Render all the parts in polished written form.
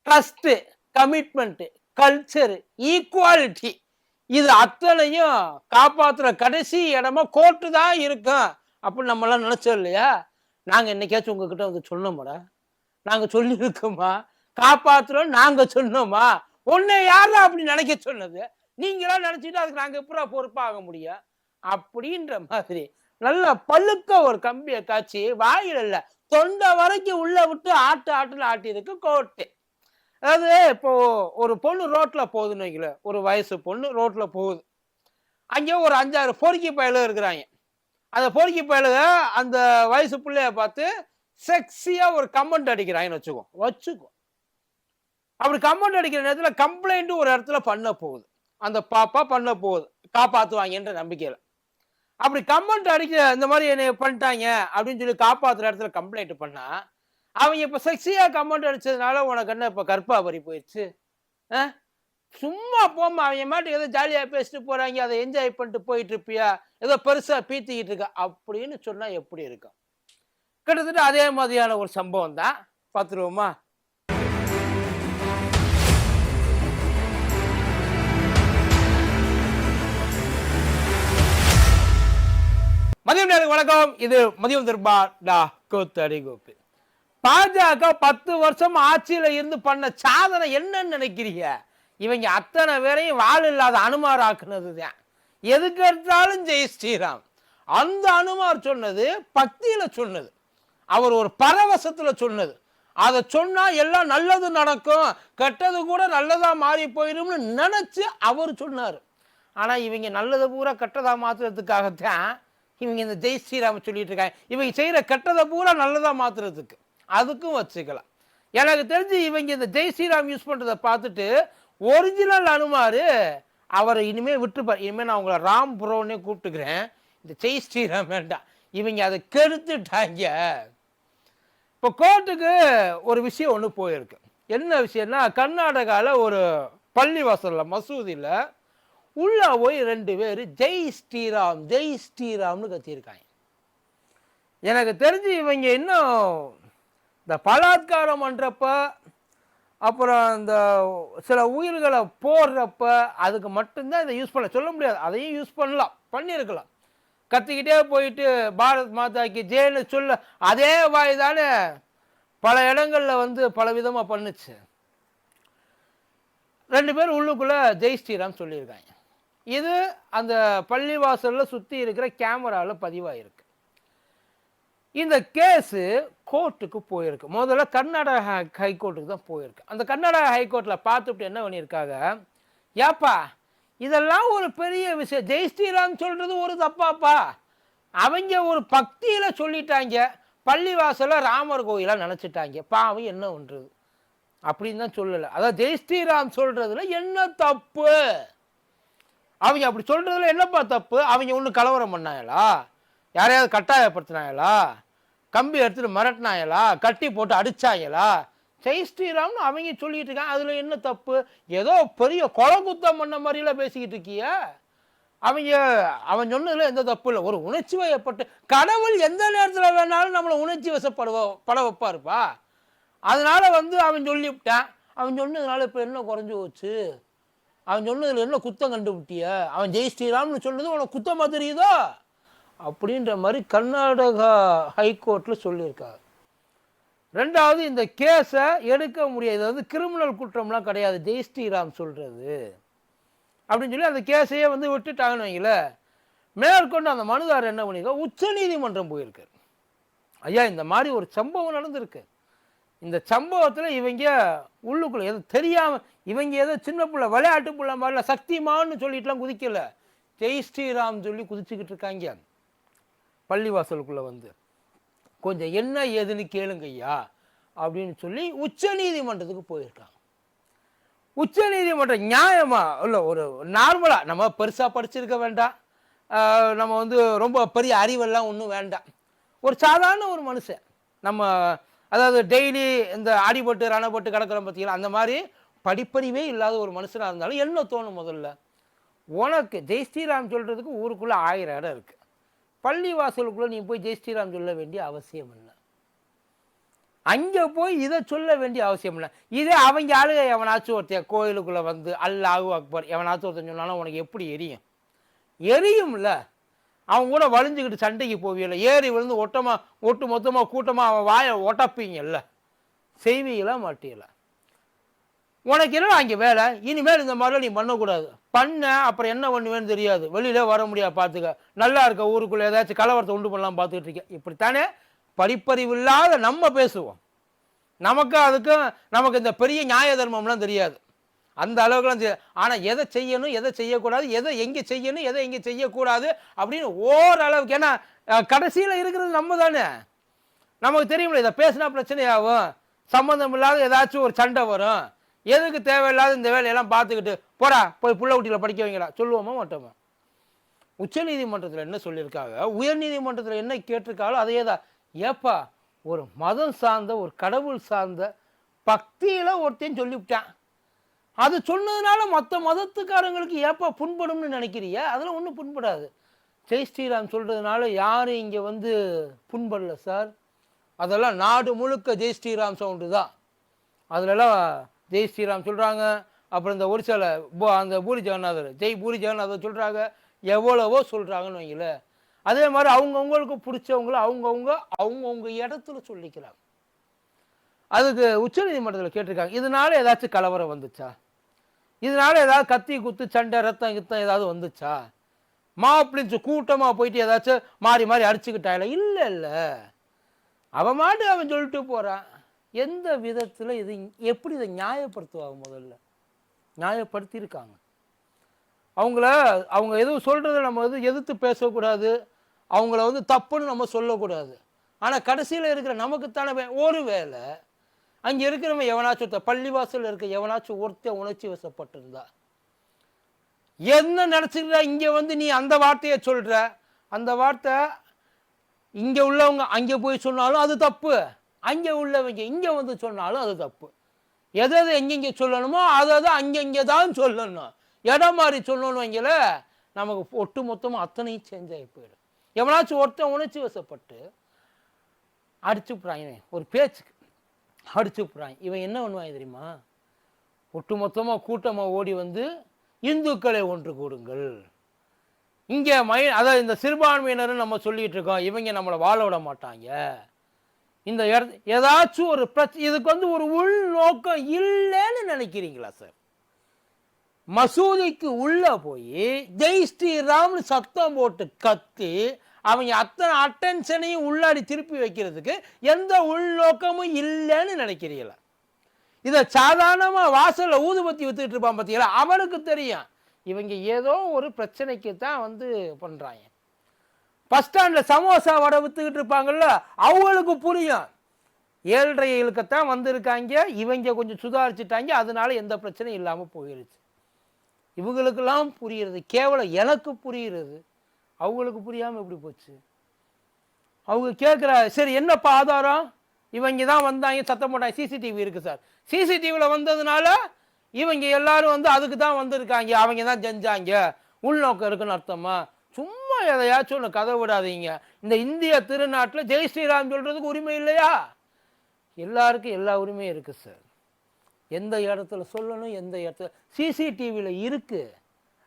Trust, commitment, culture, equality இது அத்தனையும் காப்பாத்துற கடைசி இடமா கோர்ட்டு தான் இருக்கும் அப்படின்னு நம்ம எல்லாம் நினைச்சோம் இல்லையா? நாங்க என்னைக்காச்சும் உங்ககிட்ட வந்து சொன்னோமாடா? நாங்க சொல்லியிருக்கோமா? காப்பாத்துறோம் நாங்க சொன்னோமா? உன்னை யாரா அப்படி நினைக்க சொன்னது? நீங்களா நினைச்சுட்டு அதுக்கு நாங்க எப்படிடா பொறுப்பாக முடியும்? அப்படின்ற மாதிரி நல்லா பழுக்க ஒரு கம்பியை காய்ச்சி வாயில இல்ல தொண்டை வரைக்கும் உள்ள விட்டு ஆட்டுன்னு ஆட்டியிருக்கு கோர்ட்டு. அதாவது இப்போ ஒரு பொண்ணு ரோட்ல போகுதுன்னு வைங்களேன், ஒரு வயசு பொண்ணு ரோட்ல போகுது. அங்கே ஒரு 5, 6 பொறுக்கி பயலுக இருக்கிறாங்க. அந்த பொறுக்கி பயலுக அந்த வயசு பிள்ளைய பார்த்து செக்ஸியா ஒரு கமெண்ட் அடிக்கிறாங்கன்னு வச்சுக்கோ. அப்படி கமெண்ட் அடிக்கிற நேரத்துல கம்ப்ளைண்ட் ஒரு இடத்துல பண்ண போகுது. அந்த பாப்பா பண்ண போகுது. காப்பாத்துவாங்கன்ற நம்பிக்கையில. அப்படி கமெண்ட் அடிக்க இந்த மாதிரி என்னைய பண்ணிட்டாங்க அப்படின்னு சொல்லி காப்பாத்துற இடத்துல கம்ப்ளைண்ட் பண்ணா, அவங்க இப்ப செக்ஸியா கமெண்ட் அடிச்சதுனால உனக்கு என்ன இப்ப கர்ப்பாபரி போயிடுச்சு? அ? சும்மா போம்மா அவங்க மாட்டுக்கு ஏதோ ஜாலியா பேசிட்டு போறாங்க, அதை என்ஜாய் பண்ணிட்டு போயிட்டு இருப்பியா? ஏதோ பெருசா பீத்திக்கிட்டு இருக்க அப்படின்னு சொன்னா எப்படி இருக்கும்? கிட்டத்தட்ட அதே மாதிரியான ஒரு சம்பவம் தான். பார்த்துருவோமா? மதியம் நேரம் வணக்கம். இது மதியம் திரும்பா கோத்தடி கோப்பி. பாஜக 10 வருஷம் ஆட்சியில இருந்து பண்ண சாதனை என்னன்னு நினைக்கிறீங்க? இவங்க அத்தனை பேரையும் வாழ் இல்லாத அனுமார் ஆக்குனதுதான். எதுக்கு எடுத்தாலும் ஜெய் ஸ்ரீராம். அந்த அனுமார் சொன்னது பக்தியில சொன்னது. அவர் ஒரு பரவசத்துல சொன்னது. அதை சொன்னா எல்லாம் நல்லது நடக்கும், கெட்டது கூட நல்லதா மாறி போயிடும்னு நினைச்சு அவர் சொன்னார். ஆனா இவங்க நல்லதை பூரா கெட்டதா மாத்துறதுக்காகத்தான் இவங்க இந்த ஜெய் ஸ்ரீராம சொல்லிட்டு இருக்காங்க. இவங்க செய்யற கெட்டதை பூரா நல்லதா மாத்துறதுக்கு அதுக்கும் வச்சுக்கலாம். எனக்கு தெரிஞ்சு இவங்க இந்த ஜெய் ஸ்ரீராம் யூஸ் பண்றதை பார்த்துட்டு ஒரிஜினல் அனுமாரு அவரை இனிமே விட்டுப்பார். இனிமே நான் உங்களை ராம் புரோன்னே கூப்பிட்டுக்கிறேன், இந்த ஜெய் ஸ்ரீராம் வேண்டாம். இவங்க அதை கெடுத்துட்டாங்க. இப்போ கோர்ட்டுக்கு ஒரு விஷயம் ஒன்று போயிருக்கு. என்ன விஷயம்னா, கர்நாடகாவில் ஒரு பள்ளிவாசல்ல மசூதியில் உள்ள போய் 2 பேர் ஜெய் ஸ்ரீராம் ஜெய் ஸ்ரீராம்னு கத்தியிருக்காங்க. எனக்கு தெரிஞ்சு இவங்க இன்னும் இந்த பலாத்காரம் பண்ணுறப்ப, அப்புறம் இந்த சில உயிர்களை போடுறப்ப அதுக்கு மட்டும்தான் இதை யூஸ் பண்ண சொல்ல முடியாது. அதையும் யூஸ் பண்ணலாம், பண்ணியிருக்கலாம். கத்திக்கிட்டே போயிட்டு பாரத் மாதாக்கு ஜெயின்னு சொல்ல அதே வாய் தானே பல இடங்களில் வந்து பல விதமாக பண்ணுச்சு. 2 பேர் உள்ளுக்குள்ள ஜெய் ஸ்ரீராம் சொல்லியிருக்காங்க. இது அந்த பள்ளிவாசலில் சுற்றி இருக்கிற கேமராவில் பதிவாயிருக்கு. இந்த கேஸு கோர்ட்டுக்கு போயிருக்கு. முதல்ல கர்நாடகா ஹைகோர்ட்டுக்கு தான் போயிருக்கு. அந்த கர்நாடகா ஹைகோர்ட்டில் பார்த்துட்டு என்ன பண்ணியிருக்காங்க, ஏப்பா இதெல்லாம் ஒரு பெரிய விஷயம், ஜெய் ஸ்ரீராம் சொல்கிறது ஒரு தப்பாப்பா, அவங்க ஒரு பக்தியில் சொல்லிட்டாங்க, பள்ளிவாசலில் ராமர் கோயிலாக நினச்சிட்டாங்க, பாவம் என்ன பண்ணுறது அப்படின்னு தான் சொல்லலை. அதான் ஜெய் ஸ்ரீராம் சொல்கிறதுல என்ன தப்பு? அவங்க அப்படி சொல்றதுல என்னப்பா தப்பு? அவங்க ஒன்றும் கலவரம் பண்ணாங்களா? யாரையாவது கட்டாயப்படுத்தினாங்களா? கம்பி எடுத்துட்டு மிரட்டினாங்களா? கட்டி போட்டு அடிச்சாங்களா? ஜெய் ஸ்ரீராம்னு அவங்க சொல்லிட்டு இருக்காங்க, அதுல என்ன தப்பு? ஏதோ பெரிய கொலை குத்தம் பண்ண மாதிரிலாம் பேசிக்கிட்டு இருக்கிய. அவன் சொன்னதுல எந்த தப்பு இல்லை. ஒரு உணர்ச்சி வயப்பட்டு கடவுள் எந்த நேரத்தில் வேணாலும் நம்மளை உணர்ச்சி பட வைப்பாருப்பா. அதனால வந்து அவன் சொல்லிவிட்டான். அவன் சொன்னதுனால இப்போ என்ன குறைஞ்சி போச்சு? அவன் சொன்னதில் என்ன குத்தம் கண்டுபிட்டிய? அவன் ஜெய் ஸ்ரீராம்னு சொன்னது உனக்கு குத்தமாக தெரியுதோ அப்படின்ற மாதிரி கர்நாடகா ஹைகோர்ட்டில் சொல்லியிருக்காங்க. 2வது, இந்த கேஸை எடுக்க முடியாது, அது கிரிமினல் குற்றம்லாம் கிடையாது ஜெய் ஸ்ரீராம் சொல்கிறது அப்படின்னு சொல்லி அந்த கேஸையே வந்து விட்டுட்டாங்கன்னு வைங்கள. மேற்கொண்டு அந்த மனுதாரர் என்ன பண்ணியிருக்கார், உச்ச நீதிமன்றம் போயிருக்கார். ஐயா இந்த மாதிரி ஒரு சம்பவம் நடந்திருக்கு, இந்த சம்பவத்தில் இவங்க உள்ளுக்குள்ள எது தெரியாமல் இவங்க ஏதோ சின்ன பிள்ளை விளையாட்டு பிள்ளை மாதிரிலாம் சக்திமான்னு சொல்லிட்டுலாம் குதிக்கல, ஜெய் ஸ்ரீராம் சொல்லி குதிச்சுக்கிட்டு இருக்காங்க. பள்ளிவாசலுக்குள்ளே வந்து கொஞ்சம் என்ன ஏதுன்னு கேளுங்க ஐயா அப்படின்னு சொல்லி உச்ச நீதிமன்றத்துக்கு போயிருக்காங்க. உச்ச நீதிமன்றம் நியாயமா இல்லை, ஒரு நார்மலாக நம்ம பெருசாக படிச்சிருக்க வேண்டாம், நம்ம வந்து ரொம்ப பெரிய அறிவெல்லாம் ஒன்றும் வேண்டாம், ஒரு சாதாரண ஒரு மனுஷன், நம்ம அதாவது டெய்லி இந்த அடிபட்டு ரணப்பட்டு கிடக்கிறோம் பார்த்தீங்களா, அந்த மாதிரி படிப்பறிவே இல்லாத ஒரு மனுஷனாக இருந்தாலும் என்ன தோணும், முதல்ல உனக்கு ஜெய் ஸ்ரீராம் சொல்கிறதுக்கு ஊருக்குள்ளே 1000 இடம் இருக்குது, பள்ளி வாசலுக்குள்ளே நீ போய் ஜெய் ஸ்ரீராம் சொல்ல வேண்டிய அவசியம் இல்லை. அங்கே போய் இதை சொல்ல வேண்டிய அவசியம் இல்லை. இதே அவங்க ஆளுக எவனாச்சும் ஒருத்தர் கோயிலுக்குள்ளே வந்து அல்லாஹு அக்பர் எவனாச்சும் ஒருத்தன் சொன்னாலும் உனக்கு எப்படி எரியும்? எரியும்ல. அவன் கூட வலிஞ்சுக்கிட்டு சண்டைக்கு போவியல, ஏறி விழுந்து ஒட்டு மொத்தமாக கூட்டமாக அவன் வாயை ஒட்டப்பீங்கல்ல, செய்வீங்களா மாட்டீங்களா? உனக்கு என்ன அங்கே வேலை? இனிமேல் இந்த மாதிரிலாம் நீ பண்ணக்கூடாது. பண்ண அப்புறம் என்ன பண்ணுவேன்னு தெரியாது, வெளியிலே வர முடியாது. பார்த்துக்க, நல்லா இருக்க ஊருக்குள்ளே ஏதாச்சும் கலவரத்தை உண்டு பண்ணலாம் பார்த்துக்கிட்டு இருக்கேன். இப்படித்தானே படிப்பறிவு இல்லாத நம்ம பேசுவோம். நமக்கு இந்த பெரிய நியாய தர்மம்லாம் தெரியாது, அந்த அளவுக்குலாம் தெரியாது. ஆனால் எதை செய்யணும் எதை செய்யக்கூடாது, எதை எங்கே செய்யணும் எதை எங்கே செய்யக்கூடாது அப்படின்னு ஓரளவுக்கு. ஏன்னா கடைசியில் இருக்கிறது நம்ம தானே, நமக்கு தெரியுமில்ல. இதை பேசினா பிரச்சனையாகும், சம்மந்தம் இல்லாத ஏதாச்சும் ஒரு சண்டை வரும், எதுக்கு தேவையில்லாத இந்த வேலையெல்லாம் பார்த்துக்கிட்டு போடா போய் புள்ள குட்டியில் படிக்க வைங்களா சொல்லுவோமா மாட்டோமா? உச்சநீதிமன்றத்தில் என்ன சொல்லியிருக்காங்க, உயர்நீதிமன்றத்தில் என்ன கேட்டிருக்காங்களோ அதே தான். ஏப்பா ஒரு மதம் சார்ந்த ஒரு கடவுள் சார்ந்த பக்தியில் ஒருத்தையும் சொல்லிவிட்டான், அது சொன்னதுனால மற்ற மதத்துக்காரங்களுக்கு ஏப்பா புண்படும்னு நினைக்கிறியா? அதெல்லாம் ஒன்றும் புண்படாது. ஜெய் ஸ்ரீராம் சொல்கிறதுனால யாரும் இங்கே வந்து புண்படல சார். அதெல்லாம் நாடு முழுக்க ஜெய் ஸ்ரீராம் சவுண்டு தான். அதிலெல்லாம் ஜெய் ஸ்ரீராம் சொல்கிறாங்க. அப்புறம் இந்த ஒரு சில அந்த பூரி ஜெகநாதர் ஜெய் பூரி ஜெகநாதர் சொல்கிறாங்க, எவ்வளவோ சொல்கிறாங்கன்னு வைங்கள. அதே மாதிரி அவங்கவுங்களுக்கு பிடிச்சவங்கள அவங்கவுங்க இடத்துல சொல்லிக்கிறாங்க. அதுக்கு உச்சநீதிமன்றத்தில் கேட்டிருக்காங்க, இதனால ஏதாச்சும் கலவரம் வந்துச்சா, இதனால ஏதாவது கத்தி குத்து சண்டை ரத்தம் கித்தம் ஏதாவது வந்துச்சா, மாப்பிள்ளைச்சு கூட்டமாக போயிட்டு ஏதாச்சும் மாறி மாறி அடிச்சுக்கிட்டாயில? இல்லை இல்லை, அவன் மாட்டு அவன் சொல்லிட்டு போகிறான். எந்த விதத்தில் இது எப்படி இதை நியாயப்படுத்துவாங்க? முதல்ல நியாயப்படுத்தியிருக்காங்க. அவங்க எதுவும் சொல்கிறத நம்ம எதிர்த்து பேசக்கூடாது, அவங்கள தப்புன்னு நம்ம சொல்லக்கூடாது. ஆனால் கடைசியில் இருக்கிற நமக்குத்தானே ஒரு வேலை அங்கே இருக்கிறவன் எவனாச்சும் பள்ளிவாசல் இருக்க எவனாச்சும் ஒருத்தர் உணர்ச்சி வசப்பட்டிருந்தா என்ன நினச்சிக்கிற, இங்கே நீ அந்த வார்த்தையை சொல்கிற, அந்த வார்த்தை இங்கே உள்ளவங்க அங்கே போய் சொன்னாலும் அது தப்பு, அங்கே உள்ளவங்க இங்கே சொன்னாலும் அது தப்பு. எதை எங்கெங்கே சொல்லணுமோ அதை அங்கங்கே தான் சொல்லணும். இடம் மாதிரி சொல்லணும் வைங்கள, நமக்கு ஒட்டு மொத்தமாக அத்தனையும் சேஞ்ச் ஆகி போயிடும். எவனாச்சும் ஒருத்தன் உணர்ச்சி வசப்பட்டு அடிச்சுப்புறாங்க, ஒரு பேச்சுக்கு அடிச்சுப்புறாங்க. இவன் என்ன பண்ணுவாங்க தெரியுமா? ஒட்டு மொத்தமாக கூட்டமாக ஓடி இந்துக்களை ஒன்று கூடுங்கள், இங்கே அதாவது இந்த சிறுபான்மையினரும் நம்ம சொல்லிட்டு இருக்கோம், இவங்க நம்மளை வாழ விட மாட்டாங்க, இந்த ஏதாச்சும் ஒரு இதுக்கு ஒரு உள்நோக்கம் இல்லைன்னு நினைக்கிறீங்களா சார்? மசூதிக்கு உள்ள போய் ஜெய் ஸ்ரீராம்னு சத்தம் போட்டு கத்தி அவங்க அத்தனை அட்டென்ஷனையும் உள்ளாடி திருப்பி வைக்கிறதுக்கு எந்த உள்நோக்கமும் இல்லைன்னு நினைக்கிறீங்களா? இதை சாதாரணமாக வாசலில் ஊதுபத்தி வித்துக்கிட்டு இருப்பான் பார்த்தீங்களா, அவனுக்கு தெரியும் இவங்க ஏதோ ஒரு பிரச்சனைக்கு தான் பண்ணுறாங்க. பஸ் ஸ்டாண்டில் சமோசா வடை வித்துக்கிட்டு இருப்பாங்கல்ல, அவங்களுக்கு புரியும் 7:30 வந்திருக்காங்க, இவங்க கொஞ்சம் சுதாரிச்சுட்டாங்க, அதனால எந்த பிரச்சனையும் இல்லாமல் போயிடுச்சு. இவங்களுக்கெல்லாம் புரியுறது, கேவலம் எனக்கு புரியுறது, அவங்களுக்கு புரியாமல் எப்படி போச்சு? அவங்க கேட்குற சரி என்னப்பா ஆதாரம், இவங்க தான் வந்தாங்க சத்தம் போட்டாங்க, சிசிடிவி இருக்குது சார், சிசிடிவியில் வந்ததுனால இவங்க எல்லாரும் அதுக்கு தான் வந்திருக்காங்க, அவங்க தான் செஞ்சாங்க, உள்நோக்கம் இருக்குன்னு அர்த்தமா? சும்மா எதையாச்சும் ஒன்று கதை விடாதீங்க. இந்த இந்திய திருநாட்டில் ஜெய் ஸ்ரீராம் சொல்கிறதுக்கு உரிமை இல்லையா? எல்லாருக்கும் எல்லா உரிமையும் இருக்குது சார். எந்த இடத்துல சொல்லணும், எந்த இடத்துல சிசிடிவியில் இருக்குது,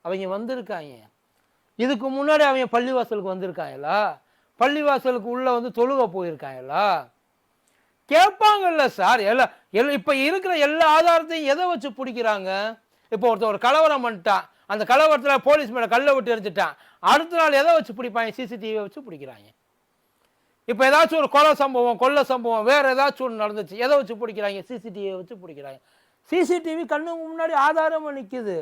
அவங்க வந்திருக்காங்க. இதுக்கு முன்னாடி அவங்க பள்ளிவாசலுக்கு வந்திருக்காங்களா, பள்ளிவாசலுக்கு உள்ளே தொழுக போயிருக்காங்களா கேட்பாங்கல்ல சார். இப்போ இருக்கிற எல்லா ஆதாரத்தையும் எதை வச்சு பிடிக்கிறாங்க? இப்போ ஒருத்தர் ஒரு கலவரம் பண்ணிட்டான், அந்த கலவரத்தில் போலீஸ் மேலே கல்லை விட்டு எரிஞ்சிட்டான், அடுத்த நாள் எதை வச்சு பிடிப்பாங்க? சிசிடிவியை வச்சு பிடிக்கிறாங்க. இப்போ ஏதாச்சும் ஒரு கொலை சம்பவம் வேறு ஏதாச்சும் ஒன்று நடந்துச்சு, எதை வச்சு பிடிக்கிறாங்க? சிசிடிவியை வச்சு பிடிக்கிறாங்க. சிசிடிவி கண்ணுக்கு முன்னாடி ஆதாரமாக நிற்குது,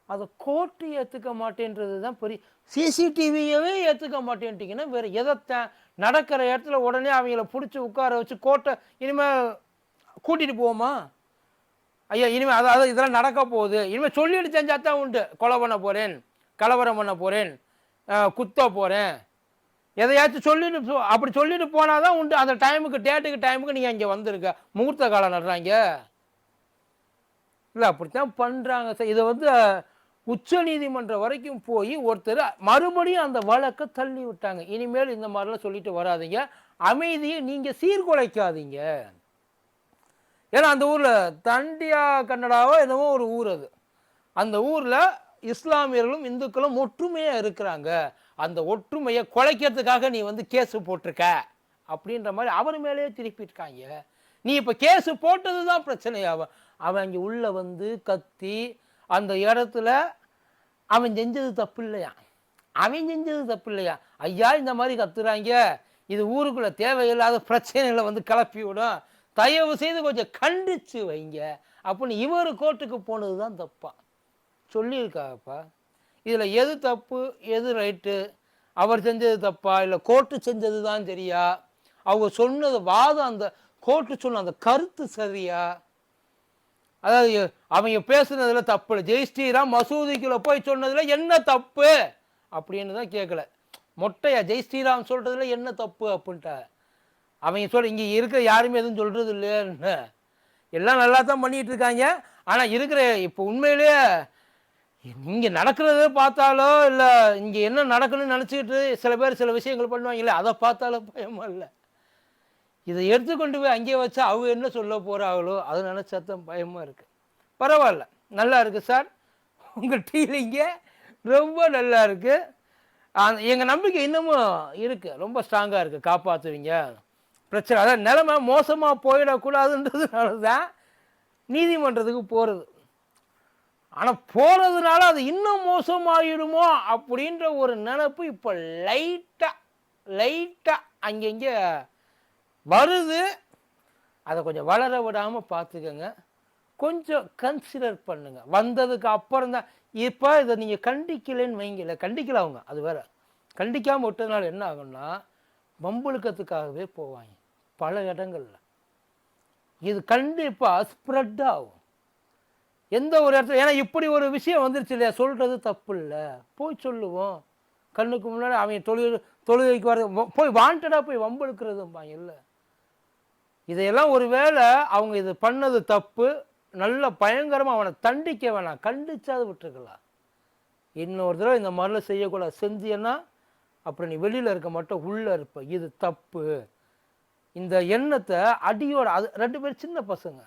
அதை கோர்ட்டு ஏற்றுக்க மாட்டேன்றது தான் பெரிய. சிசிடிவியவே ஏற்றுக்க மாட்டேன்ட்டிங்கன்னா வேறு எதைத்தான்? நடக்கிற இடத்துல உடனே அவங்கள பிடிச்சி உட்கார வச்சு கோர்ட்டை இனிமேல் கூட்டிகிட்டு போவோமா? ஐயா இனிமேல் அதாவது இதெல்லாம் நடக்க போகுது, இனிமேல் சொல்லிட்டு செஞ்சால் தான் உண்டு. கொலை பண்ண போகிறேன், கலவரம் பண்ண போகிறேன், குத்த போகிறேன், எதையாச்சும் சொல்லிட்டு அப்படி சொல்லிட்டு போனால் தான் உண்டு. அந்த டேட்டுக்கு நீங்கள் இங்கே வந்திருக்க முகூர்த்த காலம் நடுறாங்க இல்லை, அப்படித்தான் பண்ணுறாங்க சார். இதை உச்ச நீதிமன்றம் வரைக்கும் போய் ஒருத்தர் மறுபடியும் அந்த வழக்கை தள்ளி விட்டாங்க. இனிமேல் இந்த மாதிரிலாம் சொல்லிட்டு வராதிங்க, அமைதியை நீங்கள் சீர்குலைக்காதீங்க. ஏன்னா அந்த ஊரில் தண்டியா கன்னடாவோ என்னவோ ஒரு ஊர் அது. அந்த ஊரில் இஸ்லாமியர்களும் இந்துக்களும் ஒற்றுமையாக இருக்கிறாங்க. அந்த ஒற்றுமையை குலைக்கிறதுக்காக நீ வந்து கேஸு போட்டிருக்க அப்படின்ற மாதிரி அவர் மேலேயே திருப்பியிருக்காங்க. நீ இப்போ கேஸு போட்டது தான் பிரச்சனையாகும். அவன் அங்கே உள்ளே வந்து கத்தி அந்த இடத்துல அவன் செஞ்சது தப்பு இல்லையா, அவன் செஞ்சது தப்பு இல்லையா, ஐயா இந்த மாதிரி கத்துறாங்க, இது ஊருக்குள்ளே தேவையில்லாத பிரச்சனைகளை வந்து கிளப்பி விடும், தயவு செய்து கொஞ்சம் கண்டிச்சு வைங்க அப்படின்னு இவர் கோர்ட்டுக்கு போனது தான் தப்பா சொல்லியிருக்காப்பா. இதில் எது தப்பு எது ரைட்டு, அவர் செஞ்சது தப்பா இல்லை கோர்ட்டு செஞ்சது தான் சரியா, அவங்க சொன்னது வாதம் அந்த கோர்ட்டு சொன்ன அந்த கருத்து சரியா? அதாவது அவங்க பேசுனதுல தப்பு இல்லை, ஜெய் ஸ்ரீராம் மசூதிக்குள்ள போய் சொன்னதுல என்ன தப்பு அப்படின்னு தான் கேட்கல. மொட்டையா ஜெய் ஸ்ரீராம் சொல்றதுல என்ன தப்பு அப்படின்ட்டா அவங்க சொல்ல. இங்கே இருக்கிற யாருமே எதுவும் சொல்றது இல்லைன்னு, எல்லாம் நல்லா தான் பண்ணிட்டு இருக்காங்க. ஆனால் இருக்கிற இப்போ உண்மையிலேயே இங்கே நடக்கிறத பார்த்தாலோ இல்லை இங்கே என்ன நடக்கணும்னு நினச்சிக்கிட்டு சில பேர் சில விஷயங்கள் பண்ணுவாங்கல்ல, அதை பார்த்தாலும் பயமா இல்லை. இதை எடுத்துக்கொண்டு போய் அங்கேயே வச்சா அவங்க என்ன சொல்ல போகிறாங்களோ அதை நினச்சா தான் பயமாக இருக்குது. பரவாயில்ல, நல்லா இருக்குது சார், உங்கள் டீலிங்கே ரொம்ப நல்லா இருக்குது. எங்கள் நம்பிக்கை இன்னமும் இருக்குது, ரொம்ப ஸ்ட்ராங்காக இருக்குது, காப்பாற்றுவீங்க. பிரச்சனை அதான் நிலைமை மோசமாக போயிடக்கூடாதுன்றதுனால தான் நீதிமன்றத்துக்கு போகிறது. ஆனால் போகிறதுனால அது இன்னும் மோசமாகிடுமோ அப்படின்ற ஒரு நினப்பு இப்போ லைட்டாக அங்கங்கே வருது. அதை கொஞ்சம் வளர விடாமல் பார்த்துக்கோங்க, கொஞ்சம் கன்சிடர் பண்ணுங்க. வந்ததுக்கு அப்புறம் தான் இப்போ இதை நீங்கள் கண்டிக்கலைன்னு வைங்கல, கண்டிக்கல அவங்க, அது வேற. கண்டிக்காமல் விட்டதுனால என்ன ஆகும்னா வம்புழுக்கத்துக்காகவே போவாங்க பல இடங்கள்ல. இது கண்டிப்பாக ஸ்ப்ரெட் ஆகும் எந்த ஒரு இடத்துல. ஏன்னா இப்படி ஒரு விஷயம் வந்துருச்சு இல்லையா, சொல்கிறது தப்பு இல்லை, போய் சொல்லுவோம். கண்ணுக்கு முன்னாடி அவங்க தொழுகைக்கு வர போய் வாண்டடாக போய் வம்பெடுக்கிறதும்பாங்க இல்லை. இதையெல்லாம் ஒரு வேளை அவங்க இது பண்ணது தப்பு, நல்ல பயங்கரமாக அவனை தண்டிக்க வேணாம், கண்டிச்சாது விட்டுருக்கலாம். இன்னொரு தடவை இந்த மாதிரிலாம் செய்யக்கூடாது. செஞ்சியன்னா அப்புறம் நீ வெளியில் இருக்க மட்டும் உள்ளே இருப்ப, இது தப்பு. இந்த எண்ணத்தை அடியோட அது 2 பேர் சின்ன பசங்க,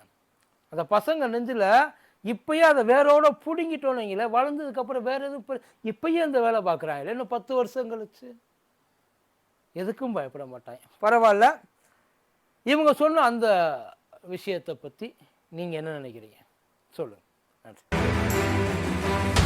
அந்த பசங்க நெஞ்சில் இப்பயே அதை வேரோட பிடுங்கிட்டோன்னீங்களே, வளர்ந்ததுக்கப்புறம் வேற எதுவும் இப்பயே அந்த வேலை பார்க்குறாங்க. இன்னும் 10 வருஷம் கழிச்சு எதுக்கும் பயப்பட மாட்டாங்க. பரவாயில்ல. இவங்க சொன்ன அந்த விஷயத்தை பற்றி நீங்கள் என்ன நினைக்கிறீங்க சொல்லுங்கள். நன்றி.